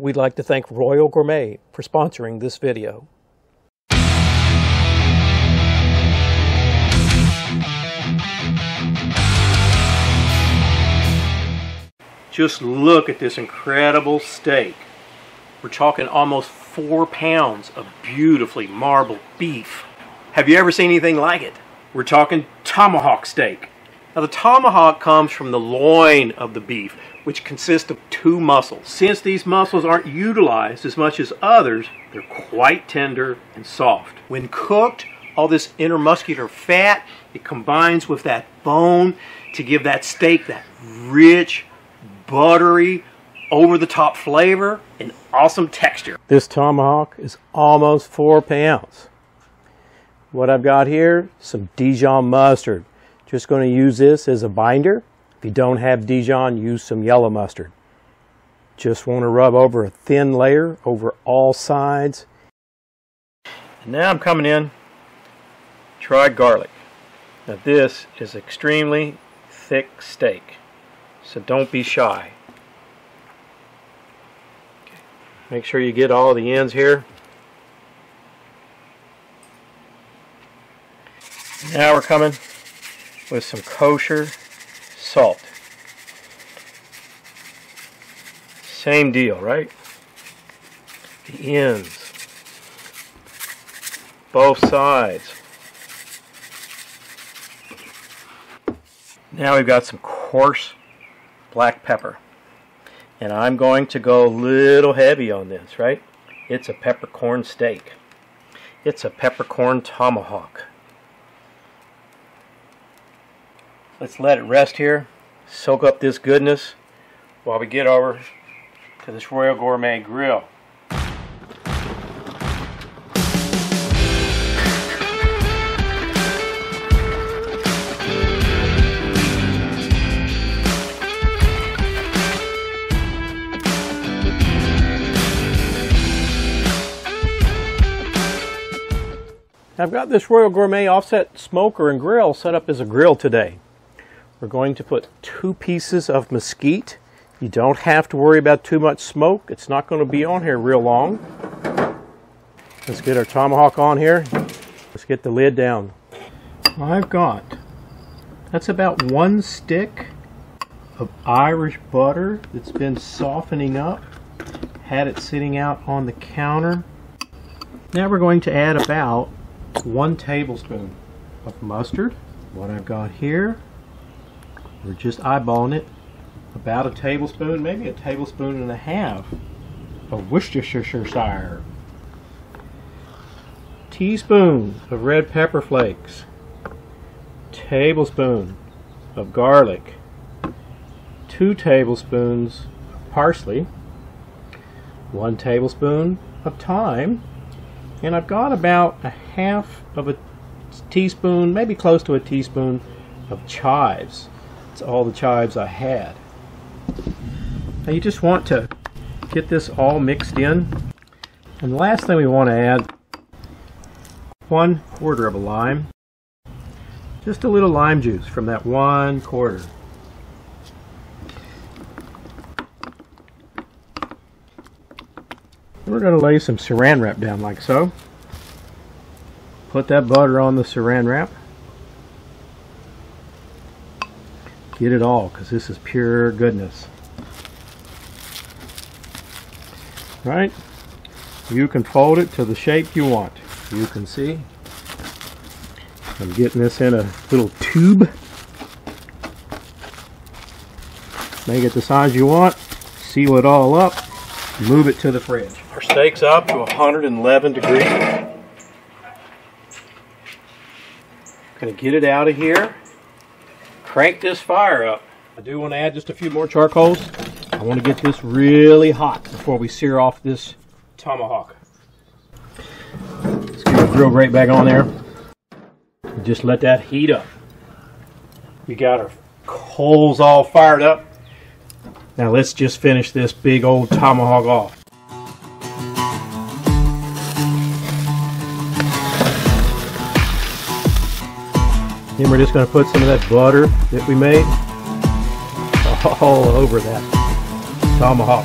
we'd like to thank Royal Gourmet for sponsoring this video. Just look at this incredible steak. We're talking almost 4 pounds of beautifully marbled beef. Have you ever seen anything like it? We're talking tomahawk steak. Now the tomahawk comes from the loin of the beef, which consists of 2 muscles. Since these muscles aren't utilized as much as others, they're quite tender and soft. When cooked, all this intermuscular fat, it combines with that bone to give that steak that rich, buttery, over-the-top flavor and awesome texture. This tomahawk is almost 4 pounds. What I've got here, some Dijon mustard. Just going to use this as a binder. If you don't have Dijon, use some yellow mustard. Just want to rub over a thin layer over all sides. And now I'm coming in, try garlic. Now this is extremely thick steak, so don't be shy. Make sure you get all the ends here. Now we're coming with some kosher salt. Same deal, right? The ends. Both sides. Now we've got some coarse black pepper. And I'm going to go a little heavy on this, right? It's a peppercorn steak. It's a peppercorn tomahawk. Let's let it rest here, soak up this goodness while we get over to this Royal Gourmet grill. I've got this Royal Gourmet offset smoker and grill set up as a grill today. We're going to put 2 pieces of mesquite. You don't have to worry about too much smoke. It's not going to be on here real long. Let's get our tomahawk on here. Let's get the lid down. That's about 1 stick of Irish butter that's been softening up. Had it sitting out on the counter. Now we're going to add about 1 tablespoon of mustard. What I've got here, we're just eyeballing it, about a tablespoon, maybe a tablespoon and a half of Worcestershire. Teaspoon of red pepper flakes. Tablespoon of garlic. 2 tablespoons of parsley. 1 tablespoon of thyme. And I've got about a half of a teaspoon, maybe close to a teaspoon of chives. That's all the chives I had. Now you just want to get this all mixed in. And the last thing we want to add, 1/4 of a lime. Just a little lime juice from that 1/4. We're going to lay some saran wrap down like so. Put that butter on the saran wrap. Get it all, because this is pure goodness. Right? You can fold it to the shape you want. You can see. I'm getting this in a little tube. Make it the size you want. Seal it all up. Move it to the fridge. Our steak's up to 111 degrees. Gonna get it out of here. Crank this fire up. I do want to add just a few more charcoals. I want to get this really hot before we sear off this tomahawk. Let's get the grill grate back on there. Just let that heat up. We got our coals all fired up. Now let's just finish this big old tomahawk off. Then we're just going to put some of that butter that we made all over that tomahawk.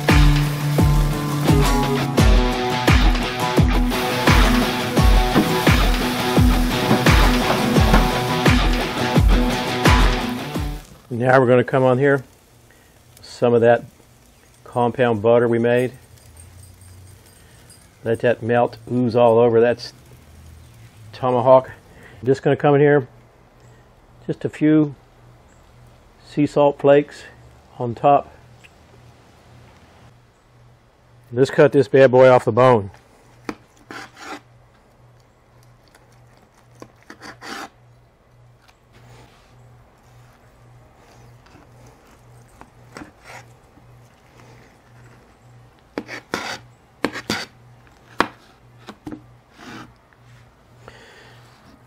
Now we're going to come on here, some of that compound butter we made. Let that melt, ooze all over. That's tomahawk. I'm just going to come in here, just a few sea salt flakes on top. Just cut this bad boy off the bone.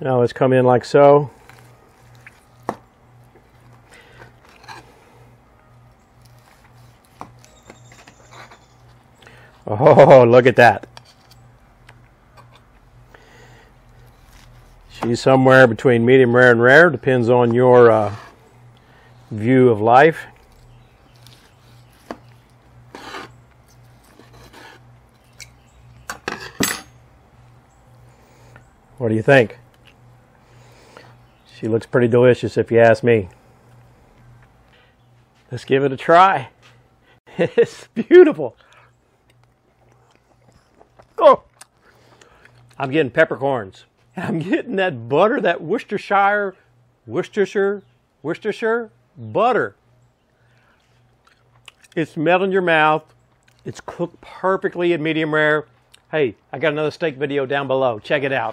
Now let's come in like so. Oh, look at that. She's somewhere between medium rare and rare. Depends on your view of life. What do you think? She looks pretty delicious if you ask me. Let's give it a try. It's beautiful. Oh, I'm getting peppercorns. I'm getting that butter, that Worcestershire butter. It's melting in your mouth. It's cooked perfectly in medium rare. Hey, I got another steak video down below. Check it out.